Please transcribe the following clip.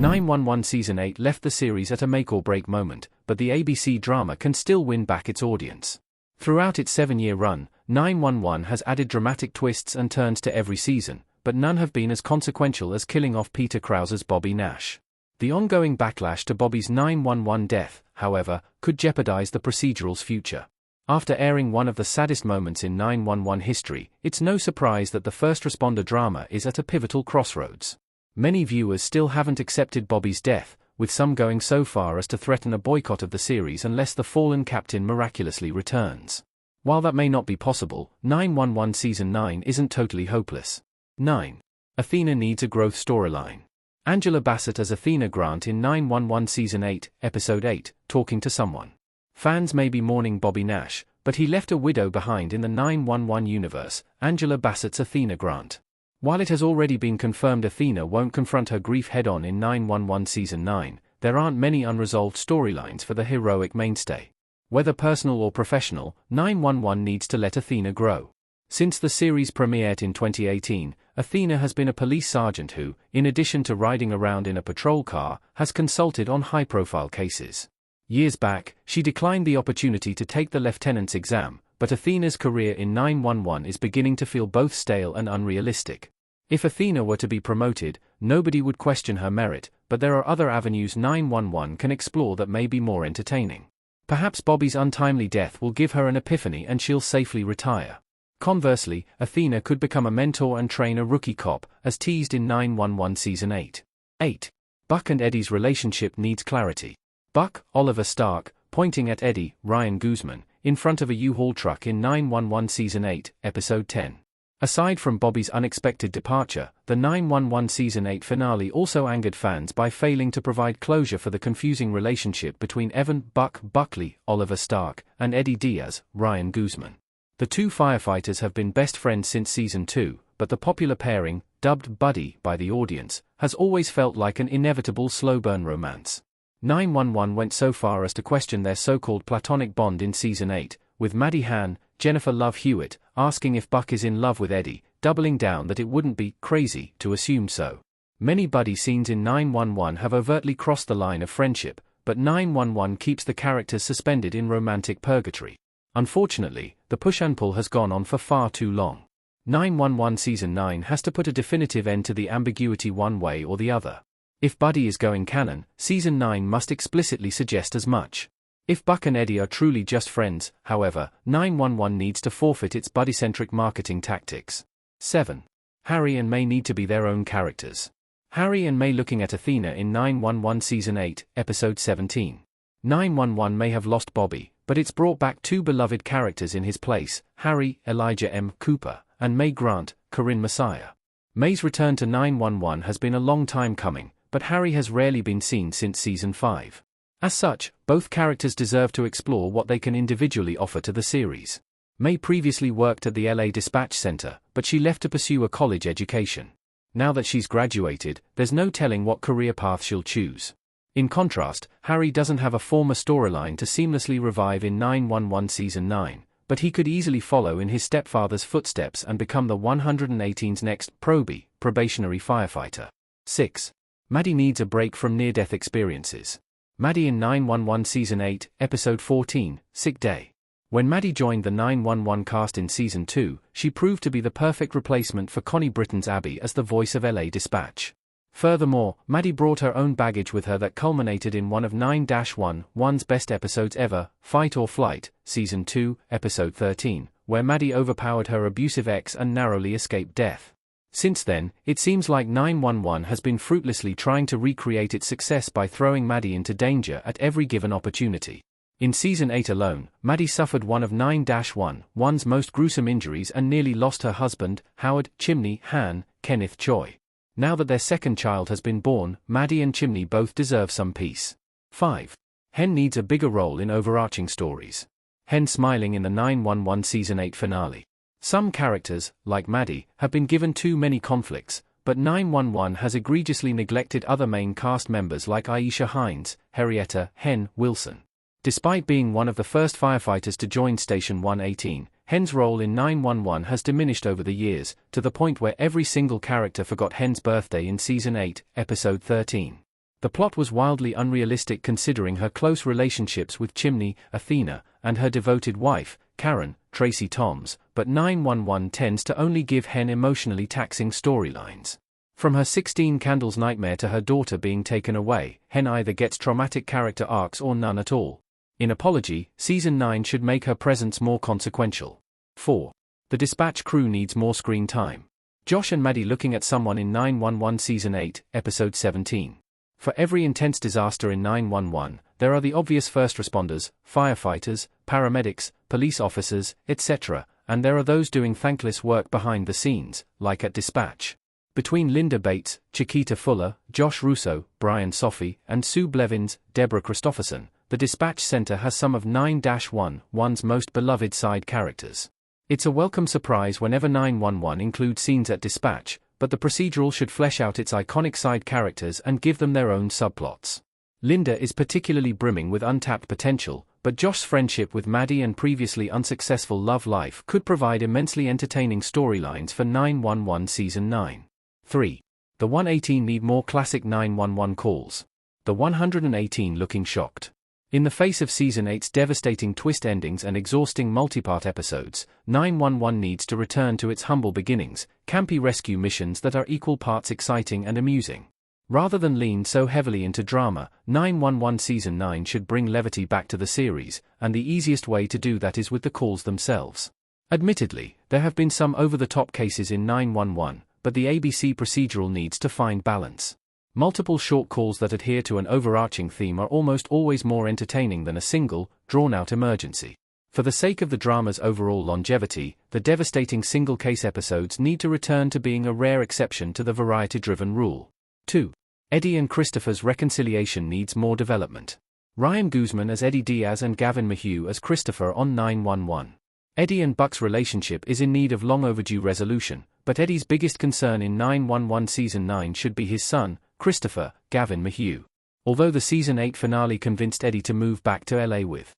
911 Season 8 left the series at a make-or-break moment, but the ABC drama can still win back its audience. Throughout its 7-year run, 911 has added dramatic twists and turns to every season, but none have been as consequential as killing off Peter Krause's Bobby Nash. The ongoing backlash to Bobby's 911 death, however, could jeopardize the procedural's future. After airing one of the saddest moments in 911 history, it's no surprise that the first responder drama is at a pivotal crossroads. Many viewers still haven't accepted Bobby's death, with some going so far as to threaten a boycott of the series unless the fallen captain miraculously returns. While that may not be possible, 911 Season 9 isn't totally hopeless. 9. Athena needs a growth storyline. Angela Bassett as Athena Grant in 911 Season 8, Episode 8, Talking to Someone. Fans may be mourning Bobby Nash, but he left a widow behind in the 911 universe, Angela Bassett's Athena Grant. While it has already been confirmed Athena won't confront her grief head-on in 911 Season 9, there aren't many unresolved storylines for the heroic mainstay. Whether personal or professional, 911 needs to let Athena grow. Since the series premiered in 2018, Athena has been a police sergeant who, in addition to riding around in a patrol car, has consulted on high-profile cases. Years back, she declined the opportunity to take the lieutenant's exam, but Athena's career in 911 is beginning to feel both stale and unrealistic. If Athena were to be promoted, nobody would question her merit, but there are other avenues 911 can explore that may be more entertaining. Perhaps Bobby's untimely death will give her an epiphany and she'll safely retire. Conversely, Athena could become a mentor and train a rookie cop, as teased in 911 Season 8. 8. Buck and Eddie's relationship needs clarity. Buck, Oliver Stark, pointing at Eddie, Ryan Guzman, in front of a U-Haul truck in 911 Season 8, Episode 10. Aside from Bobby's unexpected departure, the 911 Season 8 finale also angered fans by failing to provide closure for the confusing relationship between Evan Buck Buckley, Oliver Stark, and Eddie Diaz, Ryan Guzman. The two firefighters have been best friends since Season 2, but the popular pairing, dubbed Buddy by the audience, has always felt like an inevitable slow-burn romance. 911 went so far as to question their so-called platonic bond in Season 8, with Maddie Hahn, Jennifer Love Hewitt, asking if Buck is in love with Eddie, doubling down that it wouldn't be crazy to assume so. Many buddy scenes in 911 have overtly crossed the line of friendship, but 911 keeps the characters suspended in romantic purgatory. Unfortunately, the push and pull has gone on for far too long. 911 Season 9 has to put a definitive end to the ambiguity one way or the other. If Buddy is going canon, Season 9 must explicitly suggest as much. If Buck and Eddie are truly just friends, however, 911 needs to forfeit its buddy-centric marketing tactics. 7. Harry and May need to be their own characters. Harry and May looking at Athena in 911 Season 8, Episode 17. 911 may have lost Bobby, but it's brought back two beloved characters in his place, Harry, Elijah M. Cooper, and May Grant, Corinne Messiah. May's return to 911 has been a long time coming, but Harry has rarely been seen since Season 5. As such, both characters deserve to explore what they can individually offer to the series. May previously worked at the LA Dispatch Center, but she left to pursue a college education. Now that she's graduated, there's no telling what career path she'll choose. In contrast, Harry doesn't have a former storyline to seamlessly revive in 911 Season 9, but he could easily follow in his stepfather's footsteps and become the 118's next probationary firefighter. 6. Maddie needs a break from near-death experiences. Maddie in 911 Season 8, Episode 14, Sick Day. When Maddie joined the 911 cast in Season 2, she proved to be the perfect replacement for Connie Britton's Abby as the voice of LA Dispatch. Furthermore, Maddie brought her own baggage with her that culminated in one of 9-1's best episodes ever, Fight or Flight, Season 2, Episode 13, where Maddie overpowered her abusive ex and narrowly escaped death. Since then, it seems like 911 has been fruitlessly trying to recreate its success by throwing Maddie into danger at every given opportunity. In Season 8 alone, Maddie suffered one of 9-1's most gruesome injuries and nearly lost her husband, Howard Chimney Hahn, Kenneth Choi. Now that their second child has been born, Maddie and Chimney both deserve some peace. 5. Hen needs a bigger role in overarching stories. Hen smiling in the 911 Season 8 finale. Some characters, like Maddie, have been given too many conflicts, but 911 has egregiously neglected other main cast members like Aisha Hines, Henrietta Hen Wilson. Despite being one of the first firefighters to join Station 118, Hen's role in 911 has diminished over the years, to the point where every single character forgot Hen's birthday in Season 8, Episode 13. The plot was wildly unrealistic considering her close relationships with Chimney, Athena, and her devoted wife, Karen, Tracy Toms, but 911 tends to only give Hen emotionally taxing storylines. From her 16 Candles nightmare to her daughter being taken away, Hen either gets traumatic character arcs or none at all. In Apology, Season 9 should make her presence more consequential. 4. The Dispatch crew needs more screen time. Josh and Maddie looking at someone in 911 Season 8, Episode 17. For every intense disaster in 911, there are the obvious first responders, firefighters, paramedics, police officers, etc., and there are those doing thankless work behind the scenes, like at Dispatch. Between Linda Bates, Chiquita Fuller, Josh Russo, Brian Sophie, and Sue Blevins, Deborah Christopherson, the Dispatch Center has some of 9-1's most beloved side characters. It's a welcome surprise whenever 911 includes scenes at Dispatch, but the procedural should flesh out its iconic side characters and give them their own subplots. Linda is particularly brimming with untapped potential, but Josh's friendship with Maddie and previously unsuccessful love life could provide immensely entertaining storylines for 911 Season 9. 3. The 118 need more classic 911 calls. The 118 looking shocked. In the face of Season 8's devastating twist endings and exhausting multipart episodes, 911 needs to return to its humble beginnings, campy rescue missions that are equal parts exciting and amusing. Rather than lean so heavily into drama, 911 Season 9 should bring levity back to the series, and the easiest way to do that is with the calls themselves. Admittedly, there have been some over-the-top cases in 911, but the ABC procedural needs to find balance. Multiple short calls that adhere to an overarching theme are almost always more entertaining than a single, drawn-out emergency. For the sake of the drama's overall longevity, the devastating single-case episodes need to return to being a rare exception to the variety-driven rule. 2. Eddie and Christopher's reconciliation needs more development. Ryan Guzman as Eddie Diaz and Gavin Mayhew as Christopher on 911. Eddie and Buck's relationship is in need of long overdue resolution, but Eddie's biggest concern in 911 Season 9 should be his son, Christopher, Gavin Mayhew. Although the Season 8 finale convinced Eddie to move back to LA with